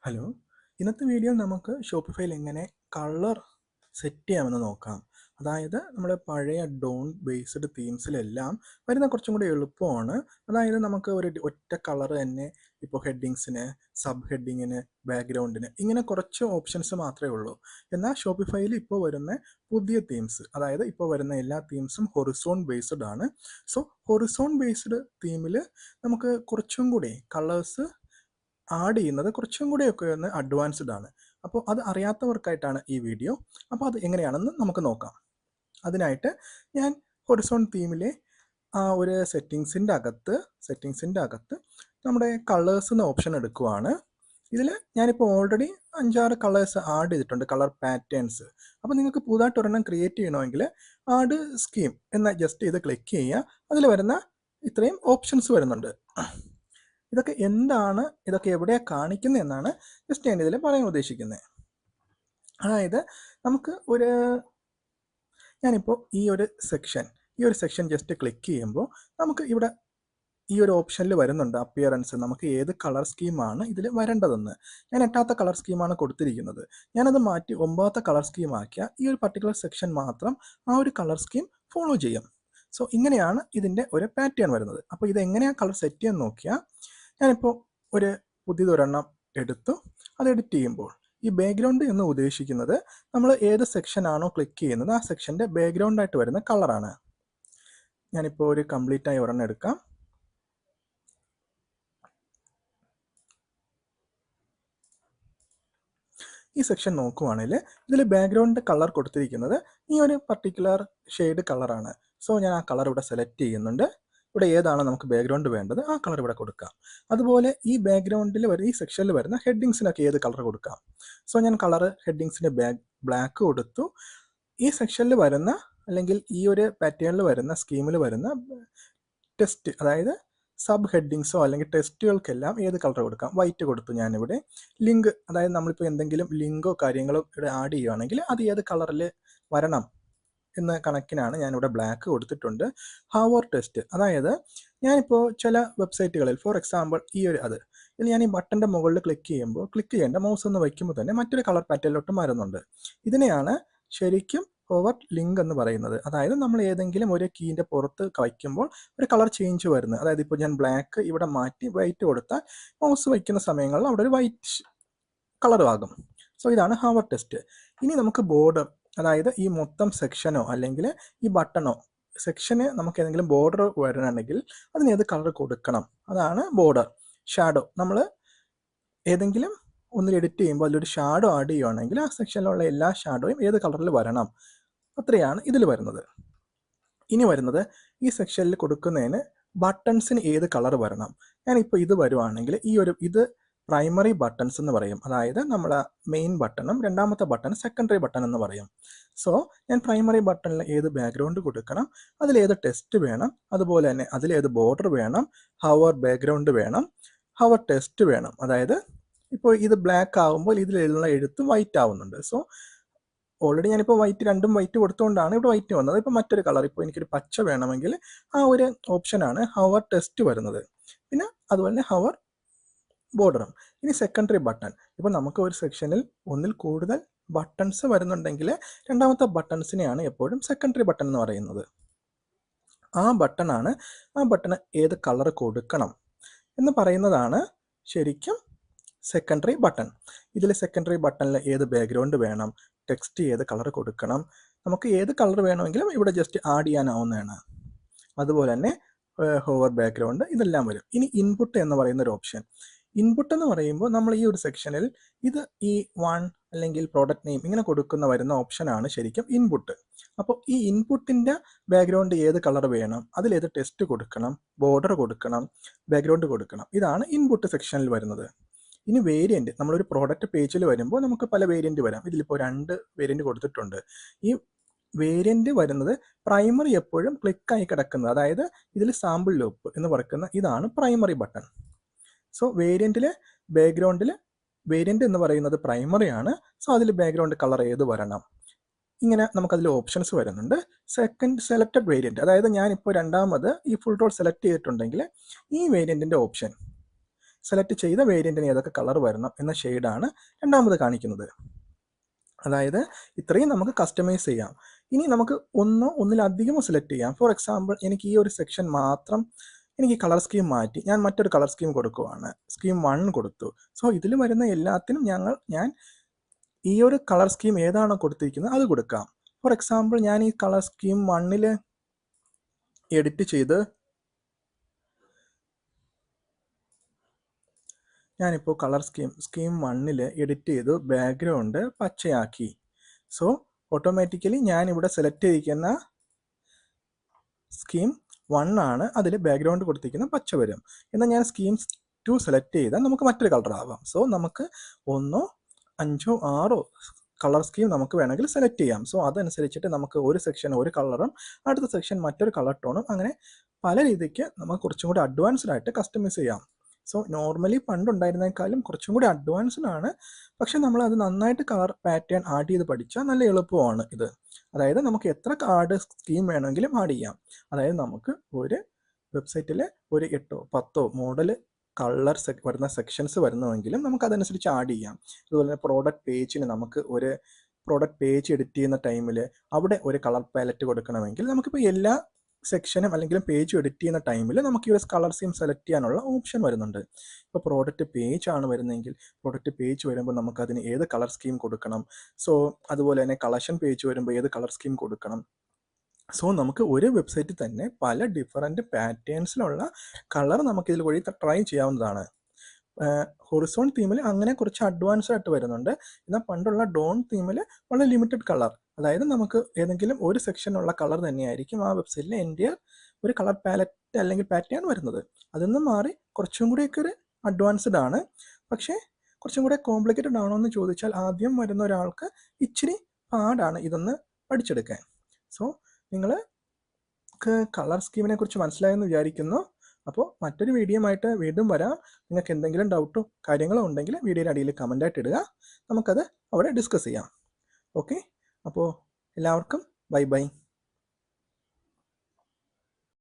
Hello, ഇന്നത്തെ വീഡിയോയിൽ നമുക്ക് ഷോപ്പിഫൈയിൽ എങ്ങനെ കളർ സെറ്റ് ചെയ്യാമെന്ന് നോക്കാം. അതായത് നമ്മുടെ പഴയ ഡോൺ ബേസ്ഡ് തീംസിലെല്ലാം വരുന്ന കുറച്ചും കൂടി എളുപ്പമാണ്. അതായത് നമുക്ക് ഒരു ഒറ്റ കളർ തന്നെ ഇപ്പോൾ ഹെഡിങ്സിന്, സബ് ഹെഡിങ്ങിന്, ബാക്ക്ഗ്രൗണ്ടിന് ഇങ്ങനെ കുറച്ച് ഓപ്ഷൻസ് മാത്രമേ ഉള്ളൂ. എന്നാൽ ഷോപ്പിഫൈയിൽ ഇപ്പോൾ വരുന്ന പുതിയ തീംസ്, അതായത് ഇപ്പോൾ വരുന്ന എല്ലാ തീംസും ഹൊറിസോൺ ബേസ്ഡ് ആണ്. സോ ഹൊറിസോൺ ബേസ്ഡ് തീമിൽ നമുക്ക് കുറച്ചും കൂടി കളേഴ്സ് ആഡ് ചെയ്യുന്നത് കുറച്ചും കൂടിയൊക്കെ ഒന്ന് അഡ്വാൻസ്ഡ് ആണ്. അപ്പോൾ അത് അറിയാത്തവർക്കായിട്ടാണ് ഈ വീഡിയോ. അപ്പോൾ അത് എങ്ങനെയാണെന്ന് നമുക്ക് നോക്കാം. അതിനായിട്ട് ഞാൻ ഹൊറിസോൺ തീമിലെ ആ ഒരു സെറ്റിങ്സിൻ്റെ അകത്ത് നമ്മുടെ കളേഴ്സ് എന്ന ഓപ്ഷൻ എടുക്കുവാണ്. ഇതിൽ ഞാനിപ്പോൾ ഓൾറെഡി 5-6 കളേഴ്സ് ആഡ് ചെയ്തിട്ടുണ്ട്, കളർ പാറ്റേൺസ്. അപ്പോൾ നിങ്ങൾക്ക് പുതുതായിട്ട് ഒരെണ്ണം ക്രിയേറ്റ് ചെയ്യണമെങ്കിൽ ആഡ് സ്കീം എന്ന ജസ്റ്റ് ഇത് ക്ലിക്ക് ചെയ്യുക. അതിൽ വരുന്ന ഇത്രയും ഓപ്ഷൻസ് വരുന്നുണ്ട്. ഇതൊക്കെ എന്താണ്, ഇതൊക്കെ എവിടെയാണ് കാണിക്കുന്നത് എന്നാണ് ജസ്റ്റ് ഞാൻ ഇതിൽ പറയാൻ ഉദ്ദേശിക്കുന്നത്. അതായത് നമുക്ക് ഞാനിപ്പോൾ ഈ ഒരു സെക്ഷൻ ജസ്റ്റ് ക്ലിക്ക് ചെയ്യുമ്പോൾ നമുക്ക് ഇവിടെ ഈ ഒരു ഓപ്ഷനിൽ വരുന്നുണ്ട് അപ്പിയറൻസ്, നമുക്ക് ഏത് കളർ സ്കീമാണ് ഇതിൽ വരേണ്ടതെന്ന്. ഞാൻ 8ാമത്തെ കളർ സ്കീമാണ് കൊടുത്തിരിക്കുന്നത്. ഞാനത് മാറ്റി 9ാമത്തെ കളർ സ്കീം ആക്കിയാൽ ഈ ഒരു പർട്ടിക്കുലർ സെക്ഷൻ മാത്രം ആ ഒരു കളർ സ്കീം ഫോളോ ചെയ്യും. സോ ഇങ്ങനെയാണ് ഇതിൻ്റെ ഒരു പാറ്റേൺ വരുന്നത്. അപ്പോൾ ഇതെങ്ങനെയാണ് കളർ സെറ്റ് ചെയ്യാൻ നോക്കിയാൽ, ഞാനിപ്പോൾ ഒരു പുതിയതൊരെണ്ണം എടുത്തു. അത് എഡിറ്റ് ചെയ്യുമ്പോൾ ഈ ബാക്ക്ഗ്രൗണ്ട് എന്ന് ഉദ്ദേശിക്കുന്നത് നമ്മൾ ഏത് സെക്ഷനാണോ ക്ലിക്ക് ചെയ്യുന്നത് ആ സെക്ഷൻ്റെ ബാക്ക്ഗ്രൗണ്ടായിട്ട് വരുന്ന കളറാണ്. ഞാനിപ്പോൾ ഒരു കംപ്ലീറ്റ് ആയി ഒരെണ്ണം എടുക്കാം. ഈ സെക്ഷൻ നോക്കുവാണെങ്കിൽ ഇതിൽ ബാക്ക്ഗ്രൗണ്ട് കളർ കൊടുത്തിരിക്കുന്നത് ഈ ഒരു പർട്ടിക്കുലർ ഷെയ്ഡ് കളറാണ്. സോ ഞാൻ ആ കളർ ഇവിടെ സെലക്ട് ചെയ്യുന്നുണ്ട്. ഇവിടെ ഏതാണ് നമുക്ക് ബാക്ക്ഗ്രൗണ്ട് വേണ്ടത് ആ കളർ ഇവിടെ കൊടുക്കാം. അതുപോലെ ഈ ബാക്ക്ഗ്രൗണ്ടിൽ ഈ സെക്ഷനിൽ വരുന്ന ഹെഡിങ്സിനൊക്കെ ഏത് കളർ കൊടുക്കാം. സോ ഞാൻ കളർ ഹെഡിങ്സിന് ബ്ലാക്ക് കൊടുത്തു. ഈ സെക്ഷനിൽ വരുന്ന അല്ലെങ്കിൽ ഈ ഒരു പാറ്റേണിൽ വരുന്ന സ്കീമിൽ വരുന്ന ടെസ്റ്റ്, അതായത് സബ് ഹെഡിങ്സോ അല്ലെങ്കിൽ ടെസ്റ്റുകൾക്കെല്ലാം ഏത് കളർ കൊടുക്കാം. വൈറ്റ് കൊടുത്തു ഞാനിവിടെ. ലിങ്ക്, അതായത് നമ്മളിപ്പോൾ എന്തെങ്കിലും ലിങ്കോ കാര്യങ്ങളോ ഇവിടെ ആഡ് ചെയ്യുകയാണെങ്കിൽ അത് ഏത് കളറിൽ വരണം എന്ന കണക്കിനാണ് ഞാനിവിടെ ബ്ലാക്ക് കൊടുത്തിട്ടുണ്ട്. ഹവർ ടെസ്റ്റ്, അതായത് ഞാനിപ്പോൾ ചില വെബ്സൈറ്റുകളിൽ ഫോർ എക്സാമ്പിൾ ഇതിൽ ഞാൻ ഈ ബട്ടൻ്റെ മുകളിൽ ക്ലിക്ക് ചെയ്യേണ്ട മൗസ് ഒന്ന് വയ്ക്കുമ്പോൾ തന്നെ മറ്റൊരു കളർ പാറ്റേണിലോട്ട് മാറുന്നുണ്ട്. ഇതിനെയാണ് ശരിക്കും ഹോവർ ലിങ്ക് എന്ന് പറയുന്നത്. അതായത് നമ്മൾ ഏതെങ്കിലും ഒരു കീൻ്റെ പുറത്ത് വയ്ക്കുമ്പോൾ ഒരു കളർ ചേഞ്ച് വരുന്നത്. അതായത് ഇപ്പോൾ ഞാൻ ബ്ലാക്ക് ഇവിടെ മാറ്റി വൈറ്റ് കൊടുത്താൽ മൗസ് വയ്ക്കുന്ന സമയങ്ങളിൽ അവിടെ ഒരു വൈറ്റ് കളറും ആകും. സോ ഇതാണ് ഹവർ ടെസ്റ്റ്. ഇനി നമുക്ക് ബോർഡർ, അതായത് ഈ മൊത്തം സെക്ഷനോ അല്ലെങ്കിൽ ഈ ബട്ടണോ സെക്ഷന് നമുക്ക് ഏതെങ്കിലും ബോർഡർ വരണമെങ്കിൽ അതിന് ഏത് കളർ കൊടുക്കണം, അതാണ് ബോർഡർ. ഷാഡോ, നമ്മൾ ഏതെങ്കിലും ഒന്നിൽ എഡിറ്റ് ചെയ്യുമ്പോൾ അതിലൊരു ഷാഡോ ആഡ് ചെയ്യുകയാണെങ്കിൽ ആ സെക്ഷനിലുള്ള എല്ലാ ഷാഡോയും ഏത് കളറിൽ വരണം, അത്രയാണ് ഇതിൽ വരുന്നത്. ഇനി വരുന്നത് ഈ സെക്ഷനിൽ കൊടുക്കുന്നതിന് ബട്ടൺസിന് ഏത് കളർ വരണം. ഞാനിപ്പോൾ ഇത് വരുവാണെങ്കിൽ ഇത് പ്രൈമറി ബട്ടൺസ് എന്ന് പറയും. അതായത് നമ്മളെ മെയിൻ ബട്ടണും രണ്ടാമത്തെ ബട്ടൺ സെക്കൻഡറി ബട്ടൺ എന്ന് പറയും. സോ ഞാൻ പ്രൈമറി ബട്ടണിൽ ഏത് ബാക്ക്ഗ്രൗണ്ട് കൊടുക്കണം, അതിലേത് ടെസ്റ്റ് വേണം, അതുപോലെ തന്നെ അതിലേത് ബോർഡർ വേണം, ഹവർ ബാക്ക്ഗ്രൗണ്ട് വേണം, ഹവർ ടെസ്റ്റ് വേണം. അതായത് ഇപ്പോൾ ഇത് ബ്ലാക്ക് ആകുമ്പോൾ ഇതിലുള്ള എഴുത്ത് വൈറ്റ് ആവുന്നുണ്ട്. സോ ഓൾറെഡി ഞാനിപ്പോൾ രണ്ടും വൈറ്റ് കൊടുത്തുകൊണ്ടാണ് ഇവിടെ വൈറ്റ് വന്നത്. ഇപ്പോൾ മറ്റൊരു കളർ, ഇപ്പോൾ എനിക്കൊരു പച്ച വേണമെങ്കിൽ ആ ഒരു ഓപ്ഷനാണ് ഹവർ ടെസ്റ്റ് വരുന്നത്. പിന്നെ അതുപോലെ തന്നെ ഹവർ ബോർഡറും. ഇനി സെക്കൻഡറി ബട്ടൺ, ഇപ്പോൾ നമുക്ക് ഒരു സെക്ഷനിൽ ഒന്നിൽ കൂടുതൽ ബട്ടൺസ് വരുന്നുണ്ടെങ്കിൽ രണ്ടാമത്തെ ബട്ടൺസിനെയാണ് എപ്പോഴും സെക്കൻഡറി ബട്ടൺ എന്ന് പറയുന്നത്. ആ ബട്ടണ് ഏത് കളർ കൊടുക്കണം എന്ന് പറയുന്നതാണ് ശരിക്കും സെക്കൻഡറി ബട്ടൺ. ഇതിൽ സെക്കൻഡറി ബട്ടണിൽ ഏത് ബാക്ക്ഗ്രൗണ്ട് വേണം, ടെക്സ്റ്റ് ഏത് കളർ കൊടുക്കണം, നമുക്ക് ഏത് കളർ വേണമെങ്കിലും ഇവിടെ ജസ്റ്റ് ആഡ് ചെയ്യാനാവുന്നതാണ്. അതുപോലെ തന്നെ ഹോവർ ബാക്ക്ഗ്രൗണ്ട് ഇതെല്ലാം വരും. ഇനി ഇൻപുട്ട് എന്ന് പറയുന്ന ഒരു ഓപ്ഷൻ. ഇൻപുട്ട് എന്ന് പറയുമ്പോൾ നമ്മൾ ഈ ഒരു സെക്ഷനിൽ ഇത് ഈ 1 അല്ലെങ്കിൽ പ്രോഡക്റ്റ് നെയിം ഇങ്ങനെ വരുന്ന ഓപ്ഷനാണ് ശരിക്കും ഇൻപുട്ട്. അപ്പോൾ ഈ ഇൻപുട്ടിൻ്റെ ബാക്ക്ഗ്രൗണ്ട് ഏത് കളർ വേണം, അതിലേത് ടെക്സ്റ്റ് കൊടുക്കണം, ബോർഡർ കൊടുക്കണം, ബാക്ക്ഗ്രൗണ്ട് കൊടുക്കണം, ഇതാണ് ഇൻപുട്ട് സെക്ഷനിൽ വരുന്നത്. ഇനി വേരിയൻറ്റ്, നമ്മളൊരു പ്രോഡക്റ്റ് പേജിൽ വരുമ്പോൾ നമുക്ക് പല വേരിയൻറ്റ് വരാം. ഇതിലിപ്പോൾ 2 വേരിയൻറ്റ് കൊടുത്തിട്ടുണ്ട്. ഈ വേരിയൻറ്റ് വരുന്നത് പ്രൈമറി എപ്പോഴും ക്ലിക്കായി കിടക്കുന്നത്, അതായത് ഇതിൽ സാമ്പിൾ ലൂപ്പ് എന്ന് പറയുന്ന ഇതാണ് പ്രൈമറി ബട്ടൺ. സോ വേരിയൻറ്റിലെ വേരിയൻറ്റ് എന്ന് പറയുന്നത് പ്രൈമറി ആണ്. സോ അതിൽ ബാക്ക്ഗ്രൗണ്ട് കളർ ഏത് വരണം, ഇങ്ങനെ നമുക്കതിൽ ഓപ്ഷൻസ് വരുന്നുണ്ട്. സെക്കൻഡ് സെലക്റ്റഡ് വേരിയൻറ്റ്, അതായത് ഞാനിപ്പോൾ രണ്ടാമത് ഈ ഫുൾ റോൾ സെലക്ട് ചെയ്തിട്ടുണ്ടെങ്കിൽ ഈ വേരിയൻറ്റിൻ്റെ ഓപ്ഷൻ സെലക്ട് ചെയ്ത വേരിയൻറ്റിന് ഏതൊക്കെ കളർ വരണം എന്ന ഷെയ്ഡാണ് രണ്ടാമത് കാണിക്കുന്നത്. അതായത് ഇത്രയും നമുക്ക് കസ്റ്റമൈസ് ചെയ്യാം. ഇനി നമുക്ക് ഒന്നിലധികമോ സെലക്ട് ചെയ്യാം. ഫോർ എക്സാമ്പിൾ എനിക്ക് ഈ ഒരു സെക്ഷൻ മാത്രം എനിക്ക് കളർ സ്കീം മാറ്റി ഞാൻ മറ്റൊരു കളർ സ്കീം കൊടുക്കുവാണ്. സ്കീം 1 കൊടുത്തു. സോ ഇതിൽ വരുന്ന എല്ലാത്തിനും ഞാൻ ഈ ഒരു കളർ സ്കീം ഏതാണോ കൊടുത്തിരിക്കുന്നത് അത് കൊടുക്കാം. ഫോർ എക്സാമ്പിൾ ഞാൻ ഈ കളർ സ്കീം 1 എഡിറ്റ് ചെയ്ത് ഞാനിപ്പോൾ കളർ സ്കീം 1 എഡിറ്റ് ചെയ്തു ബാക്ക്ഗ്രൗണ്ട് പച്ചയാക്കി. സോ ഓട്ടോമാറ്റിക്കലി ഞാനിവിടെ സെലക്ട് ചെയ്തിരിക്കുന്ന സ്കീം 1 ആണ്, അതിൽ ബാക്ക്ഗ്രൗണ്ട് കൊടുത്തിരിക്കുന്ന പച്ച വരും. എന്നാൽ ഞാൻ സ്കീം 2 സെലക്ട് ചെയ്താൽ നമുക്ക് മറ്റൊരു കളർ ആവാം. സോ നമുക്ക് 1, 5, 6 കളർ സ്കീം നമുക്ക് വേണമെങ്കിൽ സെലക്ട് ചെയ്യാം. സോ അതനുസരിച്ചിട്ട് നമുക്ക് ഒരു സെക്ഷൻ ഒരു കളറും അടുത്ത സെക്ഷൻ മറ്റൊരു കളർ ടോണും അങ്ങനെ പല രീതിക്ക് നമുക്ക് കുറച്ചും കൂടി അഡ്വാൻസ്ഡ് ആയിട്ട് കസ്റ്റമൈസ് ചെയ്യാം. സോ നോർമലി പണ്ടുണ്ടായിരുന്നേക്കാളും കുറച്ചും കൂടി അഡ്വാൻസ്ഡ് ആണ്. പക്ഷെ നമ്മൾ അത് നന്നായിട്ട് കളർ പാറ്റേൺ ആഡ് ചെയ്ത് പഠിച്ചാൽ നല്ല എളുപ്പമാണ് ഇത്. അതായത് നമുക്ക് എത്ര കാർഡ് സ്കീം വേണമെങ്കിലും ആഡ് ചെയ്യാം. അതായത് നമുക്ക് ഒരു വെബ്സൈറ്റിൽ ഒരു 8 or 10 മോഡൽ കളർ വരുന്ന സെക്ഷൻസ് വരുന്നുവെങ്കിലും നമുക്ക് അതനുസരിച്ച് ആഡ് ചെയ്യാം. അതുപോലെ തന്നെ പ്രോഡക്റ്റ് പേജിന് നമുക്ക് ഒരു പ്രോഡക്റ്റ് പേജ് എഡിറ്റ് ചെയ്യുന്ന ടൈമിൽ അവിടെ ഒരു കളർ പാലറ്റ് കൊടുക്കണമെങ്കിൽ നമുക്കിപ്പോൾ എല്ലാ സെക്ഷനും അല്ലെങ്കിൽ പേജ് എഡിറ്റ് ചെയ്യുന്ന ടൈമിൽ നമുക്ക് ഈ ഒരു കളർ സ്കീം സെലക്ട് ചെയ്യാനുള്ള ഓപ്ഷൻ വരുന്നുണ്ട്. ഇപ്പോൾ പ്രോഡക്റ്റ് പേജ് ആണ് വരുന്നതെങ്കിൽ പ്രോഡക്റ്റ് പേജ് വരുമ്പോൾ നമുക്കതിന് ഏത് കളർ സ്കീം കൊടുക്കണം. സോ അതുപോലെ തന്നെ കളക്ഷൻ പേജ് വരുമ്പോൾ ഏത് കളർ സ്കീം കൊടുക്കണം. സോ നമുക്ക് ഒരു വെബ്സൈറ്റിൽ തന്നെ പല ഡിഫറൻറ്റ് പാറ്റേൺസിലുള്ള കളർ നമുക്കിതിൽ വഴി ട്രൈ ചെയ്യാവുന്നതാണ്. ഹൊറിസോൺ തീമിൽ അങ്ങനെ കുറച്ച് അഡ്വാൻസ്ഡ് ആയിട്ട് വരുന്നുണ്ട്. എന്നാൽ പണ്ടുള്ള ഡോൺ തീമിൽ വളരെ ലിമിറ്റഡ് കളർ, അതായത് നമുക്ക് ഏതെങ്കിലും ഒരു സെക്ഷനുള്ള കളർ തന്നെയായിരിക്കും ആ വെബ്സൈറ്റിൽ എൻ്റെ ഒരു കളർ പാലറ്റ് അല്ലെങ്കിൽ പാറ്റേൺ വരുന്നത്. അതിൽ നിന്ന് മാറി കുറച്ചും കൂടിയൊക്കെ ഒരു അഡ്വാൻസ്ഡ് ആണ്. പക്ഷേ കുറച്ചും കൂടെ കോംപ്ലിക്കേറ്റഡ് ആണോ എന്ന് ചോദിച്ചാൽ ആദ്യം വരുന്ന ഒരാൾക്ക് ഇച്ചിരി പാടാണ് ഇതൊന്ന് പഠിച്ചെടുക്കാൻ. സോ നിങ്ങൾക്ക് കളർ സ്കീമിനെ കുറിച്ച് മനസ്സിലായെന്ന് വിചാരിക്കുന്നു. അപ്പോൾ മറ്റൊരു വീഡിയോ ആയിട്ട് വീണ്ടും വരാം. നിങ്ങൾക്ക് എന്തെങ്കിലും ഡൗട്ടോ കാര്യങ്ങളോ ഉണ്ടെങ്കിൽ വീഡിയോയുടെ അടിയിൽ കമൻ്റായിട്ട് ഇടുക, നമുക്കത് അവിടെ ഡിസ്കസ് ചെയ്യാം. ഓക്കെ, അപ്പോൾ എല്ലാവർക്കും ബൈ ബൈ.